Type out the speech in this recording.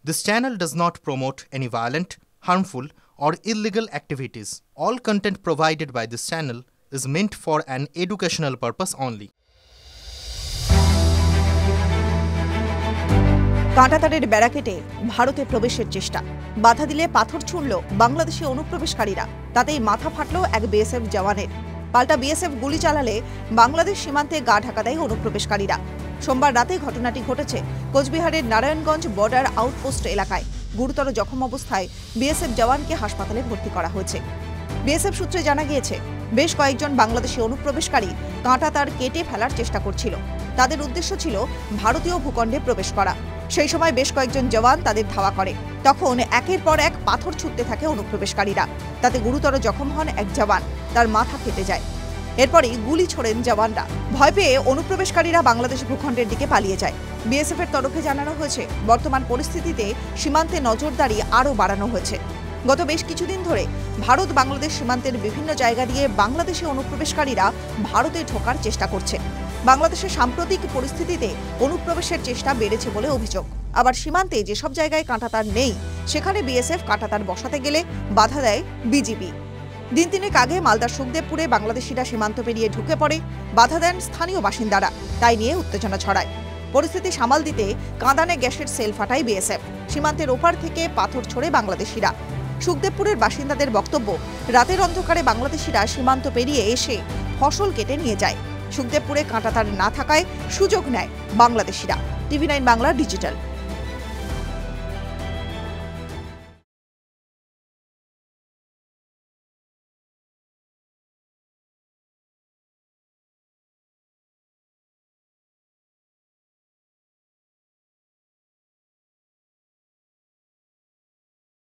This channel does not promote any violent, harmful, or illegal activities. All content provided by this channel is meant for an educational purpose only. কাঁটাতারের বেড়া কেটে ভারতে প্রবেশের চেষ্টা, বাধা দিলে পাথর ছুঁড়ল বাংলাদেশি অনুপ্রবেশকারীরা। তাতেই মাথা ফাটল এক বিএসএফ জওয়ানের। পাল্টা বিএসএফ গুলি চালালে বাংলাদেশ সীমান্তে গা ঢাকা দেয় অনুপ্রবেশকারীরা। সোমবার রাতে ঘটনাটি ঘটেছে কোচবিহারের নারায়ণগঞ্জ বর্ডার আউটপোস্ট এলাকায়। গুরুতর জখম অবস্থায় বিএসএফ জওয়ানকে হাসপাতালে ভর্তি করা হয়েছে। বিএসএফ সূত্রে জানা গিয়েছে, বেশ কয়েকজন বাংলাদেশি অনুপ্রবেশকারী কাঁটাতার কেটে ফেলার চেষ্টা করছিল। তাদের উদ্দেশ্য ছিল ভারতীয় ভূখণ্ডে প্রবেশ করা। সেই সময় বেশ কয়েকজন জওয়ান তাদের ধাওয়া করে। তখন একের পর এক পাথর ছুঁড়তে থাকে অনুপ্রবেশকারীরা। তাতে গুরুতর জখম হন এক জওয়ান, তার মাথা ফেটে যায়। এরপরই গুলি ছোড়েন জওয়ানরা। ভয় পেয়ে অনুপ্রবেশকারীরা বাংলাদেশ ভূখণ্ডের দিকে পালিয়ে যায়। বিএসএফ এর তরফে জানানো হয়েছে, বর্তমান পরিস্থিতিতে সীমান্তে নজরদারি আরও বাড়ানো হয়েছে। গত বেশ কিছুদিন ধরে ভারত বাংলাদেশ সীমান্তের বিভিন্ন জায়গা দিয়ে বাংলাদেশি অনুপ্রবেশকারীরা ভারতে ঢোকার চেষ্টা করছে। বাংলাদেশের সাম্প্রতিক পরিস্থিতিতে অনুপ্রবেশের চেষ্টা বেড়েছে বলে অভিযোগ। আবার সীমান্তে যেসব জায়গায় কাঁটাতার নেই, সেখানে বিএসএফ কাঁটাতার বসাতে গেলে বাধা দেয় বিজিবি। দিন তিনেক আগে মালদার সুখদেবপুরে বাংলাদেশিরা সীমান্ত পেরিয়ে ঢুকে পড়ে, বাধা দেন স্থানীয় বাসিন্দারা। তাই নিয়ে উত্তেজনা ছড়ায়। পরিস্থিতি সামাল দিতে কাঁদানে গ্যাসের সেল ফাটায় বিএসএফ। সীমান্তের ওপার থেকে পাথর ছোড়ে বাংলাদেশিরা। সুখদেবপুরের বাসিন্দাদের বক্তব্য, রাতের অন্ধকারে বাংলাদেশিরা সীমান্ত পেরিয়ে এসে ফসল কেটে নিয়ে যায়। সুখদেবপুরে কাঁটাতার না থাকায় সুযোগ নেয় বাংলাদেশিরা। টিভি9 বাংলা ডিজিটাল।